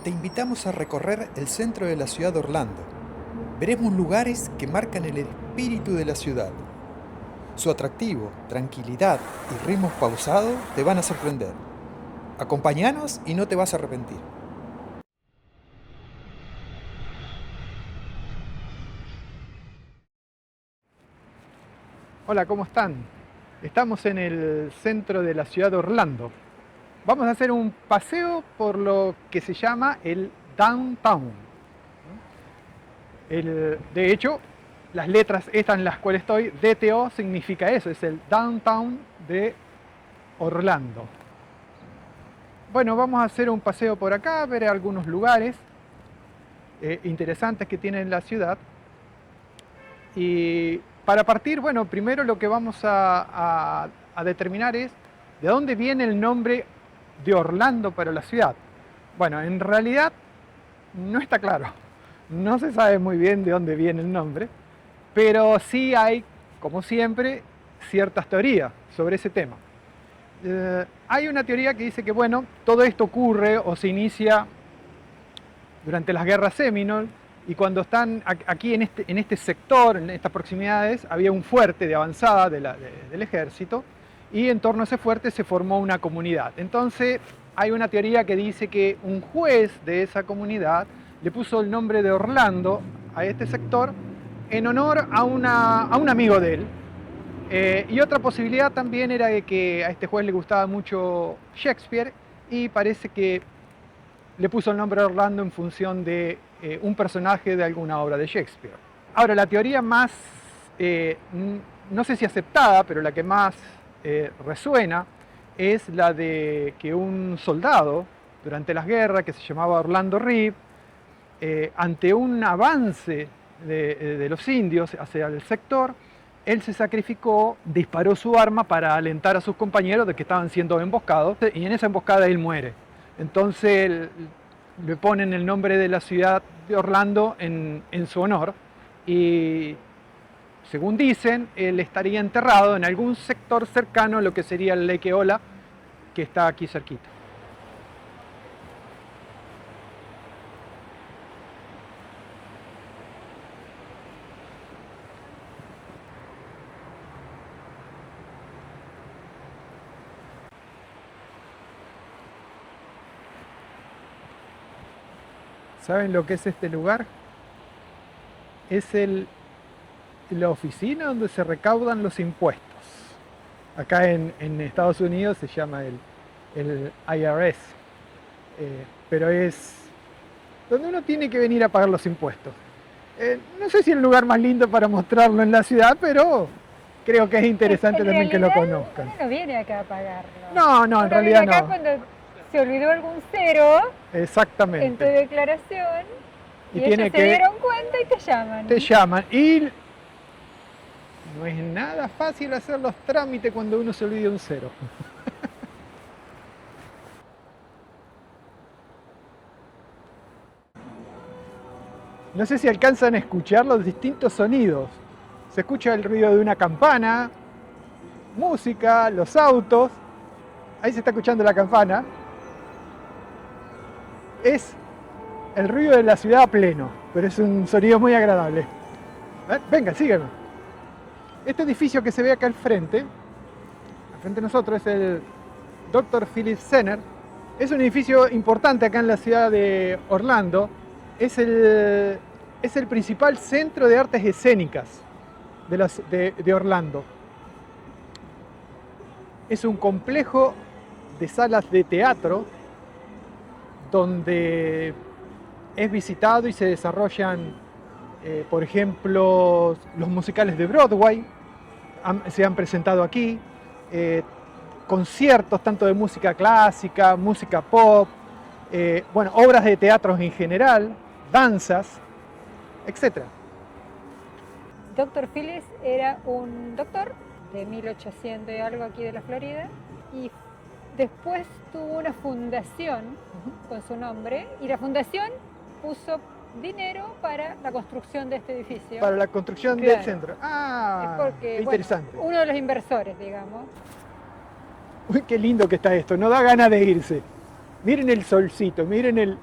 te invitamos a recorrer el centro de la ciudad de Orlando. Veremos lugares que marcan el espíritu de la ciudad. Su atractivo, tranquilidad y ritmos pausados te van a sorprender. Acompáñanos y no te vas a arrepentir. Hola, ¿cómo están? Estamos en el centro de la ciudad de Orlando. Vamos a hacer un paseo por lo que se llama el Downtown. De hecho, las letras estas en las cuales estoy, DTO, significa eso, es el Downtown de Orlando. Bueno, vamos a hacer un paseo por acá, ver algunos lugares interesantes que tiene la ciudad. Y para partir, bueno, primero lo que vamos a determinar es de dónde viene el nombre de Orlando para la ciudad. Bueno, en realidad no está claro, no se sabe muy bien de dónde viene el nombre, pero sí hay, como siempre, ciertas teorías sobre ese tema. Hay una teoría que dice que, bueno, todo esto ocurre o se inicia durante las guerras Seminole, y cuando están aquí en este sector, en estas proximidades, había un fuerte de avanzada del ejército, y en torno a ese fuerte se formó una comunidad. Entonces hay una teoría que dice que un juez de esa comunidad le puso el nombre de Orlando a este sector en honor a un amigo de él. Y otra posibilidad también era de que a este juez le gustaba mucho Shakespeare, y parece que le puso el nombre de Orlando en función de un personaje de alguna obra de Shakespeare. Ahora, la teoría más, no sé si aceptada, pero la que más resuena, es la de que un soldado durante las guerras, que se llamaba Orlando Reed, ante un avance de los indios hacia el sector, él se sacrificó, disparó su arma para alentar a sus compañeros de que estaban siendo emboscados, y en esa emboscada él muere. Entonces le ponen el nombre de la ciudad de Orlando en su honor, y según dicen, él estaría enterrado en algún sector cercano a lo que sería el Lake Eola, que está aquí cerquita. ¿Saben lo que es este lugar? Es la oficina donde se recaudan los impuestos. Acá en Estados Unidos se llama el IRS, pero es donde uno tiene que venir a pagar los impuestos. No sé si es el lugar más lindo para mostrarlo en la ciudad, pero creo que es interesante también que lo conozcan. Uno no viene acá a pagarlo. No, en uno realidad viene acá no. cuando se olvidó algún cero en tu Exactamente. declaración Y y tiene ellos que- se dieron cuenta y te llaman. Te llaman, y no es nada fácil hacer los trámites cuando uno se olvida un cero. No sé si alcanzan a escuchar los distintos sonidos. Se escucha el ruido de una campana, música, los autos. Ahí se está escuchando la campana. Es el ruido de la ciudad a pleno, pero es un sonido muy agradable. Venga, sígueme. Este edificio que se ve acá al frente de nosotros, es el Dr. Philip Zenner. Es un edificio importante acá en la ciudad de Orlando. Es el principal centro de artes escénicas de Orlando. Es un complejo de salas de teatro donde es visitado y se desarrollan, por ejemplo, los musicales de Broadway, se han presentado aquí, conciertos tanto de música clásica, música pop, bueno, obras de teatro en general, danzas, etc. Dr. Phillips era un doctor de 1800 y algo aquí de la Florida, y después tuvo una fundación con su nombre, y la fundación puso dinero para la construcción de este edificio. Para la construcción Claro. del centro. Ah, Es porque, qué interesante. bueno, uno de los inversores, digamos. Uy, qué lindo que está esto, no da ganas de irse. Miren el solcito, miren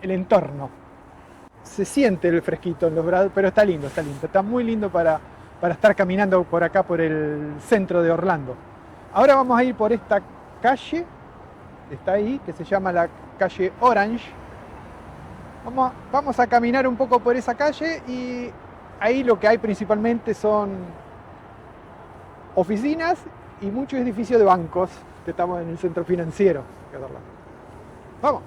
el entorno. Se siente el fresquito en los brazos, pero está lindo, está muy lindo para estar caminando por acá, por el centro de Orlando. Ahora vamos a ir por esta calle, está ahí, que se llama la calle Orange. Vamos a caminar un poco por esa calle y ahí lo que hay principalmente son oficinas y muchos edificios de bancos, que estamos en el centro financiero de Orlando. Vamos.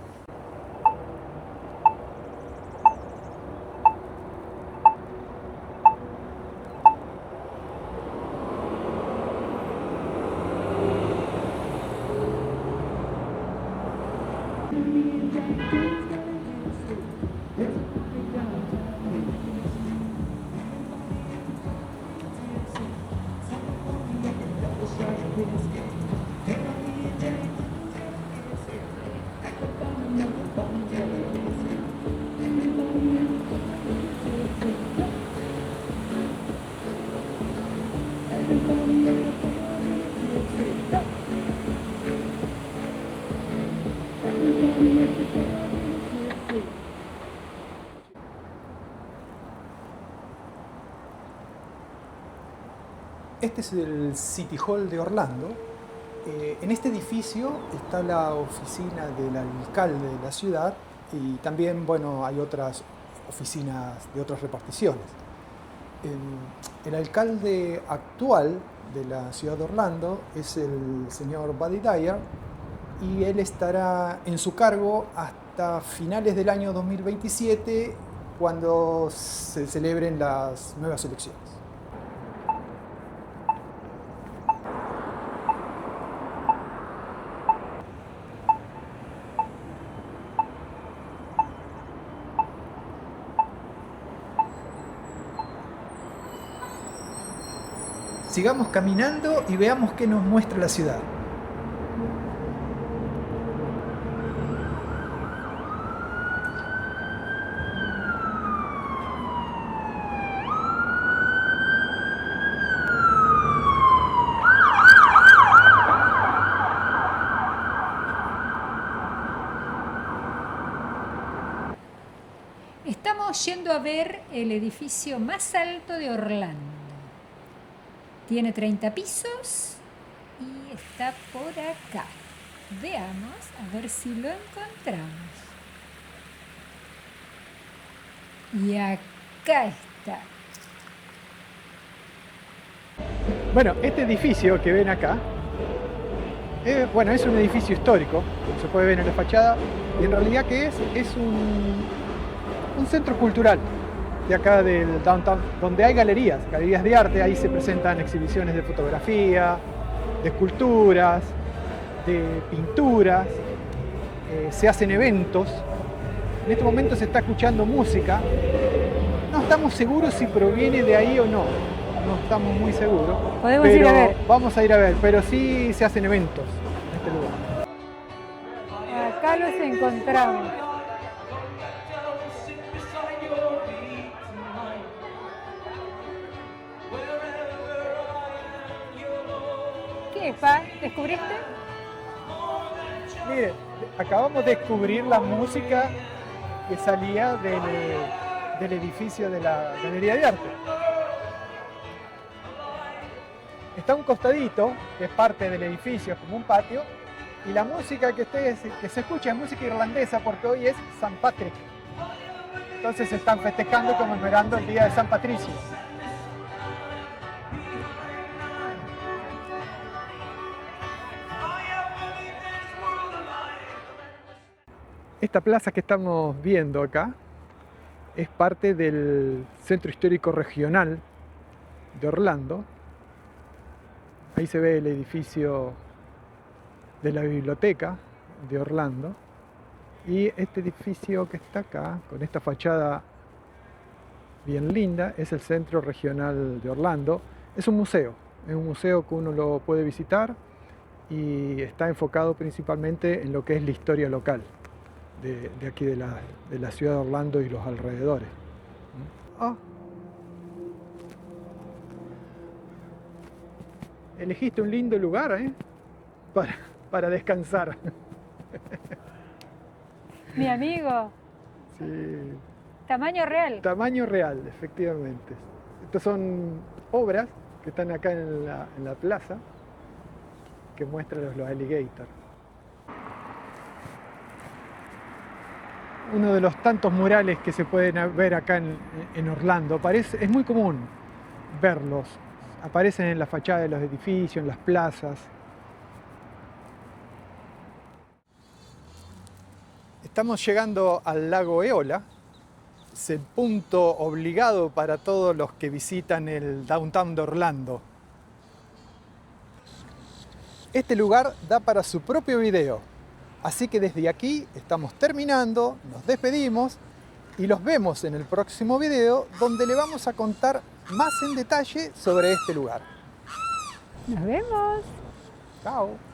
Este es el City Hall de Orlando. En este edificio está la oficina del alcalde de la ciudad y también, bueno, hay otras oficinas de otras reparticiones. El alcalde actual de la ciudad de Orlando es el señor Buddy Dyer y él estará en su cargo hasta finales del año 2027, cuando se celebren las nuevas elecciones. Sigamos caminando y veamos qué nos muestra la ciudad. Estamos yendo a ver el edificio más alto de Orlando. Tiene 30 pisos y está por acá. Veamos a ver si lo encontramos. Y acá está. Bueno, este edificio que ven acá, es un edificio histórico, como se puede ver en la fachada, y en realidad ¿qué es? Es un centro cultural de acá del downtown, donde hay galerías de arte. Ahí se presentan exhibiciones de fotografía, de esculturas, de pinturas, se hacen eventos. En este momento se está escuchando música. No estamos seguros si proviene de ahí o no. No estamos muy seguros. Podemos ir a ver. Vamos a ir a ver, pero sí se hacen eventos en este lugar. Acá los encontramos. ¿Qué, Pa? ¿Descubriste? Mire, acabamos de descubrir la música que salía del edificio de la Galería de Arte. Está un costadito, que es parte del edificio, como un patio, y la música que se escucha es música irlandesa, porque hoy es San Patrick. Entonces se están festejando, conmemorando el Día de San Patricio. Esta plaza que estamos viendo acá es parte del Centro Histórico Regional de Orlando. Ahí se ve el edificio de la biblioteca de Orlando. Y este edificio que está acá, con esta fachada bien linda, es el Centro Regional de Orlando. Es un museo que uno lo puede visitar y está enfocado principalmente en lo que es la historia local de aquí de la ciudad de Orlando y los alrededores. Oh. Elegiste un lindo lugar, para descansar. Mi amigo, Sí. Tamaño real. Tamaño real, efectivamente. Estas son obras que están acá en la plaza que muestran los alligators. Uno de los tantos murales que se pueden ver acá en Orlando. Es muy común verlos. Aparecen en la fachada de los edificios, en las plazas. Estamos llegando al lago Eola. Es el punto obligado para todos los que visitan el downtown de Orlando. Este lugar da para su propio video, así que desde aquí estamos terminando, nos despedimos y los vemos en el próximo video donde le vamos a contar más en detalle sobre este lugar. Nos vemos. Chao.